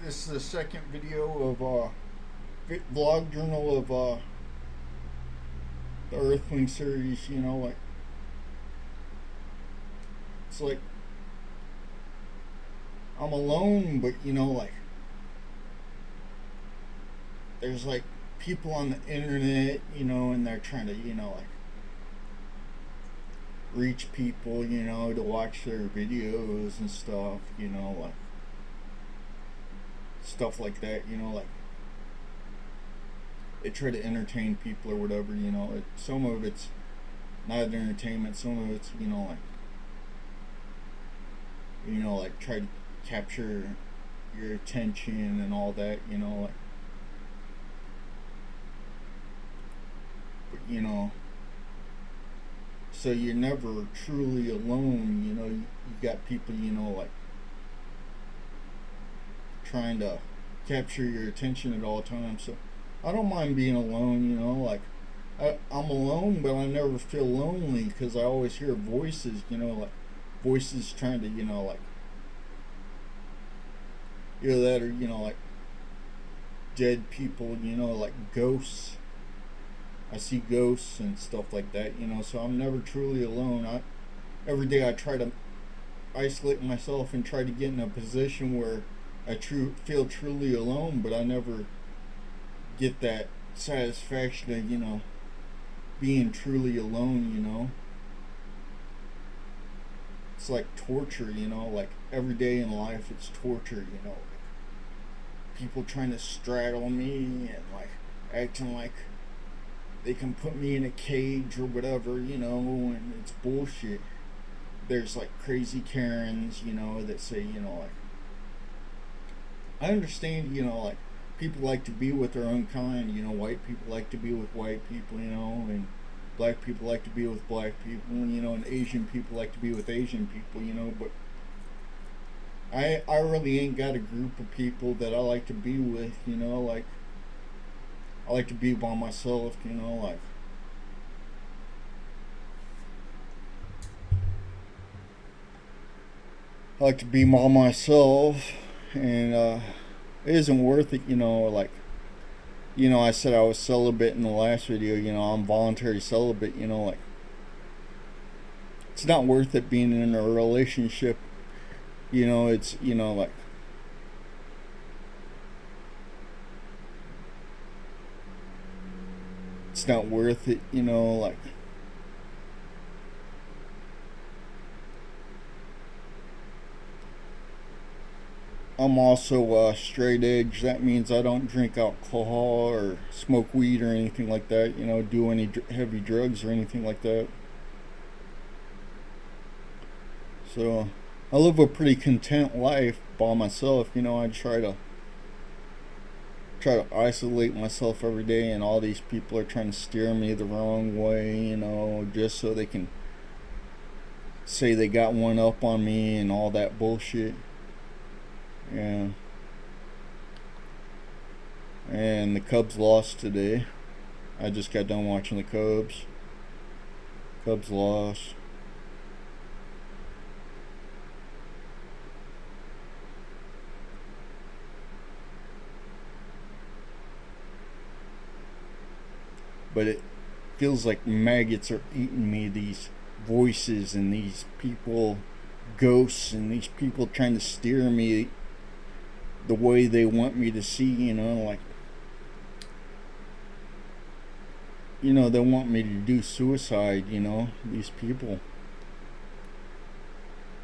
This is the second video of vlog journal of the Earthling series. Like it's like I'm alone, but like there's like people on the internet, and they're trying to like reach people, to watch their videos and stuff, like stuff like that, like they try to entertain people or whatever, some of it's not entertainment, some of it's, like try to capture your attention and all that, like, but so you're never truly alone, you got people, like trying to capture your attention at all times. So I don't mind being alone, like I'm alone, but I never feel lonely because I always hear voices, like voices trying to, like either that or, like dead people, like ghosts. I see ghosts and stuff like that, so I'm never truly alone. Every day I try to isolate myself and try to get in a position where I feel truly alone, but I never get that satisfaction of, being truly alone, It's like torture, like every day in life it's torture, People trying to straddle me and like acting like they can put me in a cage or whatever, and it's bullshit. There's like crazy Karens, that say, like, I understand, like, people like to be with their own kind, white people like to be with white people, and black people like to be with black people, and Asian people like to be with Asian people, but I really ain't got a group of people that I like to be with, like, I like to be by myself, like, I like to be by myself, and it isn't worth it, like, I said I was celibate in the last video, I'm voluntary celibate, like, it's not worth it being in a relationship, it's, like, it's not worth it, like, I'm also straight edge. That means I don't drink alcohol or smoke weed or anything like that, do any heavy drugs or anything like that. So I live a pretty content life by myself, I try to isolate myself every day, and all these people are trying to steer me the wrong way, just so they can say they got one up on me and all that bullshit. Yeah. And the Cubs lost today. I just got done watching the Cubs. Cubs lost. But it feels like maggots are eating me, these voices and these people, ghosts, and these people trying to steer me the way they want me to see, like, they want me to do suicide, these people.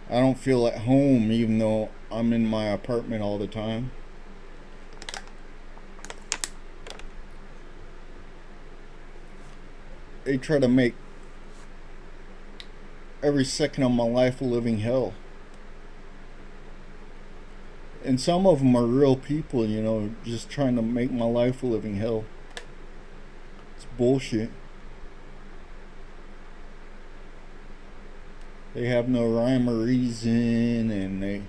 I don't feel at home even though I'm in my apartment all the time. They try to make every second of my life a living hell. And some of them are real people, just trying to make my life a living hell. It's bullshit. They have no rhyme or reason, and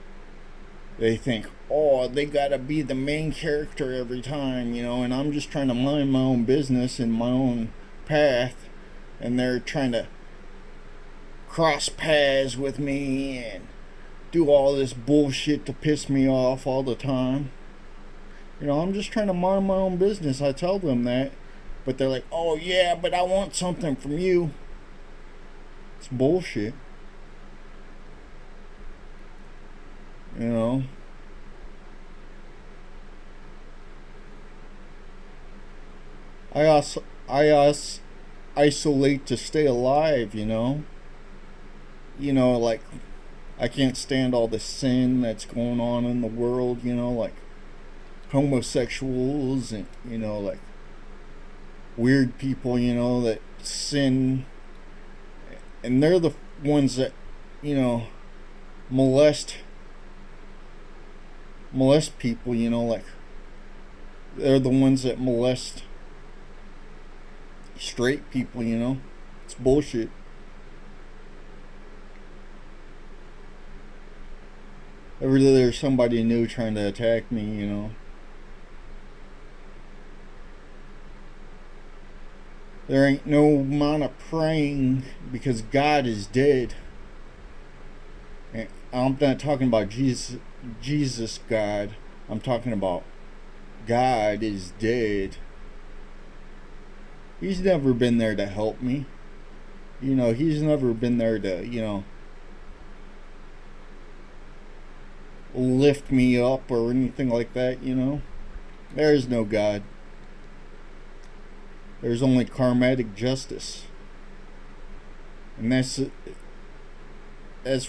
they think, oh, they gotta be the main character every time, and I'm just trying to mind my own business and my own path, and they're trying to cross paths with me and do all this bullshit to piss me off all the time. You know, I'm just trying to mind my own business. I tell them that. But they're like, oh yeah, but I want something from you. It's bullshit. You know? I isolate to stay alive, you know? You know, like, I can't stand all the sin that's going on in the world, you know, like homosexuals and, you know, like weird people, you know, that sin. And they're the ones that, you know, molest people, you know, like they're the ones that molest straight people, you know. It's bullshit. Every day there's somebody new trying to attack me, you know. There ain't no amount of praying because God is dead. And I'm not talking about Jesus God. I'm talking about God is dead. He's never been there to help me. You know, he's never been there to, you know, lift me up or anything like that, you know. There is no God. There's only karmatic justice. And that's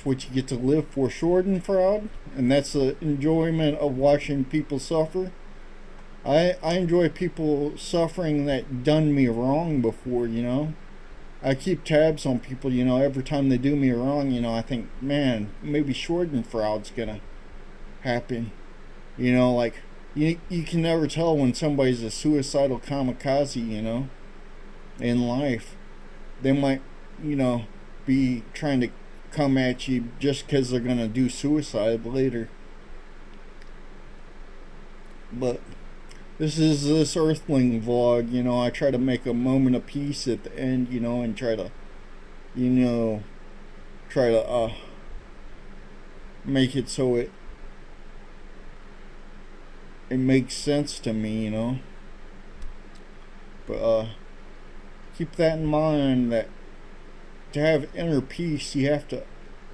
what you get to live for, short and proud. And that's the enjoyment of watching people suffer. I enjoy people suffering that done me wrong before, you know. I keep tabs on people, you know, every time they do me wrong, you know, I think, man, maybe short and proud's gonna happen. You know, like, you can never tell when somebody's a suicidal kamikaze, you know, in life. They might, you know, be trying to come at you just because they're going to do suicide later. But this Earthling vlog, you know, I try to make a moment of peace at the end, you know, and try to, you know, make it so it makes sense to me, you know. But keep that in mind, that to have inner peace, you have to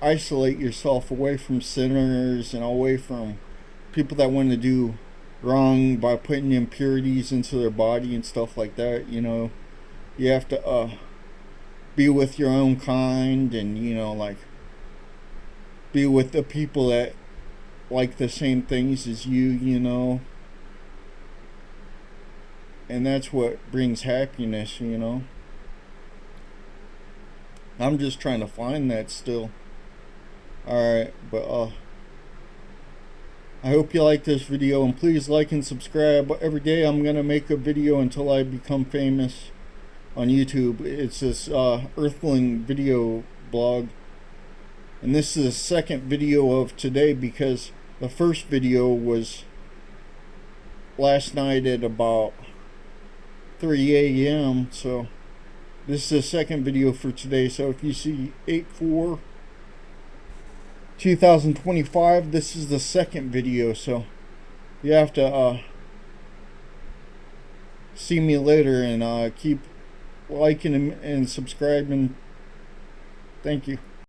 isolate yourself away from sinners and away from people that want to do wrong by putting impurities into their body and stuff like that, you know. You have to be with your own kind, and, you know, like, be with the people that like the same things as you, you know. And that's what brings happiness, you know. I'm just trying to find that still. Alright, but I hope you like this video, and please like and subscribe. Every day I'm going to make a video until I become famous on YouTube. It's this Earthling video blog. And this is the second video of today, because the first video was last night at about 3 a.m. So this is the second video for today. So if you see 8/4/2025, this is the second video. So you have to see me later, and keep liking and subscribing. Thank you.